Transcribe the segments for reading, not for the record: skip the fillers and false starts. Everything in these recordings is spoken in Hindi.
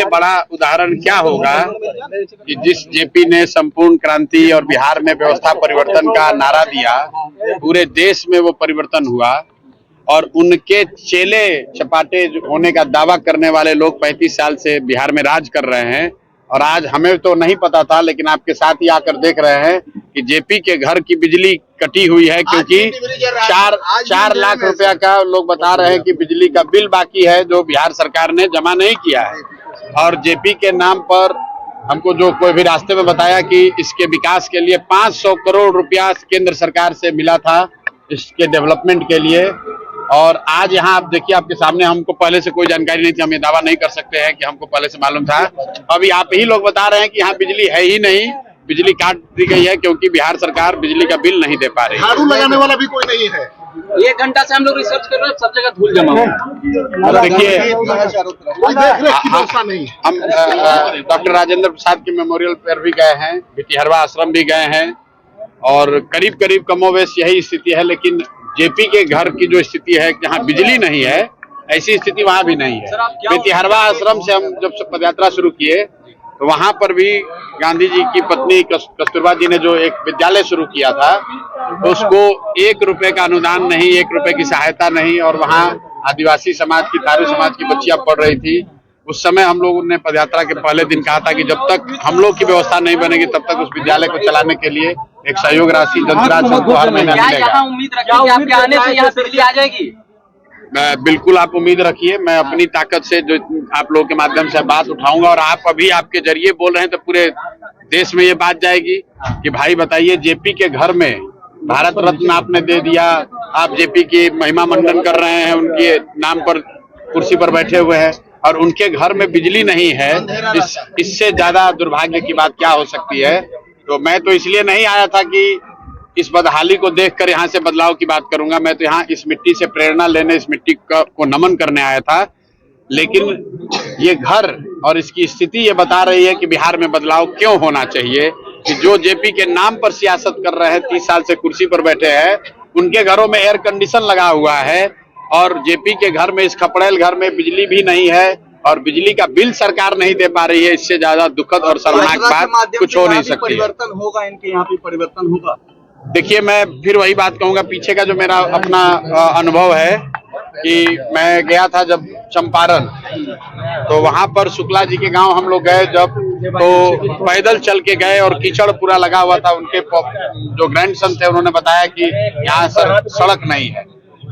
इससे बड़ा उदाहरण क्या होगा कि जिस जेपी ने संपूर्ण क्रांति और बिहार में व्यवस्था परिवर्तन का नारा दिया, पूरे देश में वो परिवर्तन हुआ और उनके चेले चपाटे होने का दावा करने वाले लोग 35 साल से बिहार में राज कर रहे हैं। और आज हमें तो नहीं पता था, लेकिन आपके साथ ही आकर देख रहे हैं कि जेपी के घर की बिजली कटी हुई है, क्योंकि 4 लाख रुपया का लोग बता रहे हैं कि बिजली का बिल बाकी है जो बिहार सरकार ने जमा नहीं किया है। और जेपी के नाम पर हमको जो कोई भी रास्ते में बताया कि इसके विकास के लिए 500 करोड़ रुपया केंद्र सरकार से मिला था इसके डेवलपमेंट के लिए। और आज यहाँ आप देखिए, आपके सामने, हमको पहले से कोई जानकारी नहीं थी, हम ये दावा नहीं कर सकते हैं कि हमको पहले से मालूम था। अभी आप ही लोग बता रहे हैं कि यहाँ बिजली है ही नहीं, बिजली काट दी गई है क्योंकि बिहार सरकार बिजली का बिल नहीं दे पा रही है। झाड़ू लगाने वाला भी कोई नहीं है। 1 घंटा से हम लोग रिसर्च कर रहे हैं, सब जगह धूल जमा है। देखिए, हम डॉक्टर राजेंद्र प्रसाद के मेमोरियल पर भी गए हैं, भितिहरवा आश्रम भी गए हैं और करीब करीब कमोवेश यही स्थिति है। लेकिन जेपी के घर की जो स्थिति है, जहाँ बिजली नहीं है, ऐसी स्थिति वहाँ भी नहीं है। भितिहरवा आश्रम से हम जब पदयात्रा शुरू किए तो वहाँ पर भी गांधी जी की पत्नी कस्तूरबा जी ने जो एक विद्यालय शुरू किया था, तो उसको 1 रुपए का अनुदान नहीं, 1 रुपए की सहायता नहीं, और वहाँ आदिवासी समाज की, थारू समाज की बच्चियां पढ़ रही थी। उस समय हम लोगों ने पदयात्रा के पहले दिन कहा था कि जब तक हम लोग की व्यवस्था नहीं बनेगी तब तक उस विद्यालय को चलाने के लिए एक सहयोग राशि जनराज को हर महीना मिलेगा। उम्मीद रखिए आपके आने से यहाँ बिजली आ जाएगी? बिल्कुल आप उम्मीद रखिए, मैं अपनी ताकत से जो आप लोगों के माध्यम से बात उठाऊंगा, और आप अभी आपके जरिए बोल रहे हैं तो पूरे देश में ये बात जाएगी कि भाई बताइए, जेपी के घर में भारत रत्न आपने दे दिया, आप जेपी की महिमा मंडन कर रहे हैं, उनके नाम पर कुर्सी पर बैठे हुए हैं और उनके घर में बिजली नहीं है। इससे ज्यादा दुर्भाग्य की बात क्या हो सकती है। तो मैं तो इसलिए नहीं आया था कि इस बदहाली को देखकर यहाँ से बदलाव की बात करूंगा, मैं तो यहाँ इस मिट्टी से प्रेरणा लेने, इस मिट्टी को नमन करने आया था। लेकिन ये घर और इसकी स्थिति ये बता रही है कि बिहार में बदलाव क्यों होना चाहिए, कि जो जेपी के नाम पर सियासत कर रहे हैं, 30 साल से कुर्सी पर बैठे हैं, उनके घरों में एयर कंडीशन लगा हुआ है और जेपी के घर में, इस खपड़ेल घर में बिजली भी नहीं है और बिजली का बिल सरकार नहीं दे पा रही है। इससे ज्यादा दुखद और शर्मनाक बात कुछ हो नहीं सकती। परिवर्तन होगा, इनके यहाँ पे परिवर्तन होगा। देखिए, मैं फिर वही बात कहूंगा, पीछे का जो मेरा अपना अनुभव है कि मैं गया था जब चंपारण, तो वहां पर शुक्ला जी के गांव हम लोग गए जब, तो पैदल चल के गए और कीचड़ पूरा लगा हुआ था। उनके जो ग्रैंडसन थे उन्होंने बताया कि यहाँ सड़क नहीं है।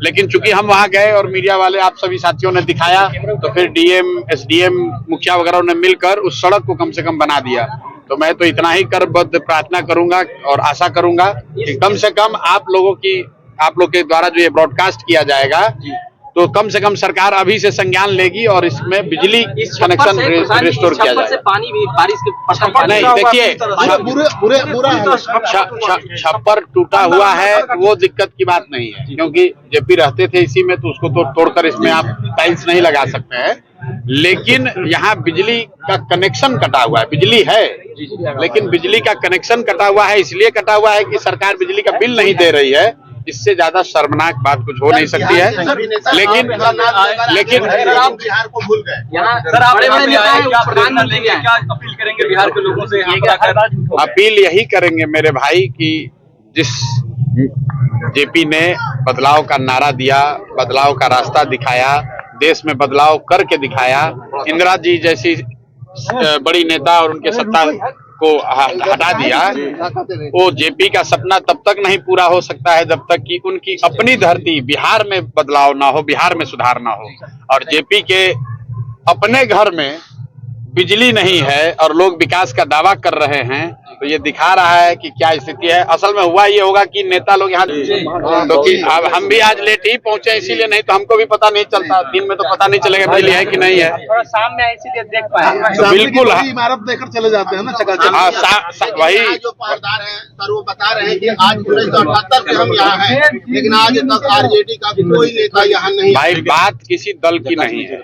लेकिन चूंकि हम वहां गए और मीडिया वाले, आप सभी साथियों ने दिखाया, तो फिर डीएम, एसडीएम, मुखिया वगैरह ने मिलकर उस सड़क को कम से कम बना दिया। तो मैं तो इतना ही करबद्ध प्रार्थना करूंगा और आशा करूंगा कि कम से कम आप लोग के द्वारा जो ये ब्रॉडकास्ट किया जाएगा, तो कम से कम सरकार अभी से संज्ञान लेगी और इसमें बिजली कनेक्शन रिस्टोर किया जाएगा। पानी भी बारिश के नहीं, देखिए, छप्पर टूटा हुआ है वो दिक्कत की बात नहीं है, क्योंकि जेपी रहते थे इसी में, तो उसको तोड़कर इसमें आप टाइल्स नहीं लगा सकते हैं। लेकिन यहाँ बिजली का कनेक्शन कटा हुआ है। बिजली है लेकिन बिजली का कनेक्शन कटा हुआ है, इसलिए कटा हुआ है कि सरकार बिजली का बिल नहीं दे रही है। इससे ज्यादा शर्मनाक बात कुछ हो नहीं सकती है। लेकिन बिहार को भूल गए। प्रधानमंत्री क्या अपील करेंगे बिहार के लोगों से? अपील यही करेंगे मेरे भाई कि जिस जेपी ने बदलाव का नारा दिया, बदलाव का रास्ता दिखाया, देश में बदलाव करके दिखाया, इंदिरा जी जैसी बड़ी नेता और उनके सत्ता को हटा दिया, वो जेपी का सपना तब तक नहीं पूरा हो सकता है जब तक कि उनकी अपनी धरती बिहार में बदलाव ना हो, बिहार में सुधार ना हो। और जेपी के अपने घर में बिजली नहीं है और लोग विकास का दावा कर रहे हैं, तो ये दिखा रहा है कि क्या स्थिति है। असल में हुआ ये होगा कि नेता लोग यहाँ, क्योंकि अब हम भी आज लेट ही पहुंचे, इसीलिए, नहीं तो हमको भी पता नहीं चलता, दिन में तो पता नहीं चलेगा बिजली है कि नहीं है। थोड़ा शाम में इसीलिए देख पाए। तो बिल्कुल इमारत देखकर चले जाते हैं ना, वही जो पासदार है सर, वो बता रहे हैं कि आज 1978 से हम यहाँ हैं, लेकिन आज तक आरजेडी का कोई नेता यहाँ नहीं। भाई, बात किसी दल की नहीं है।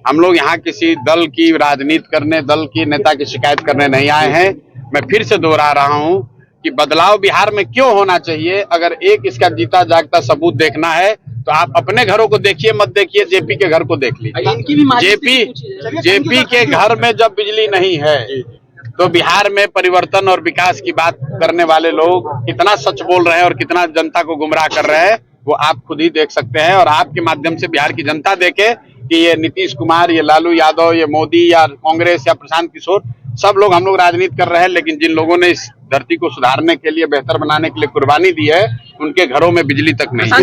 हम लोग यहाँ किसी दल की राजनीति करने, दल की नेता की शिकायत करने नहीं आए हैं। मैं फिर से दोहरा रहा हूँ कि बदलाव बिहार में क्यों होना चाहिए। अगर एक इसका जीता जागता सबूत देखना है तो आप अपने घरों को देखिए, मत देखिए जेपी के घर को देख लीजिए। इनकी भी जेपी के घर में जब बिजली नहीं है तो बिहार में परिवर्तन और विकास की बात करने वाले लोग कितना सच बोल रहे हैं और कितना जनता को गुमराह कर रहे हैं वो आप खुद ही देख सकते हैं। और आपके माध्यम से बिहार की जनता देखे कि ये नीतीश कुमार, ये लालू यादव, ये मोदी या कांग्रेस या प्रशांत किशोर, सब लोग हम लोग राजनीति कर रहे हैं, लेकिन जिन लोगों ने इस धरती को सुधारने के लिए, बेहतर बनाने के लिए कुर्बानी दी है, उनके घरों में बिजली तक नहीं है।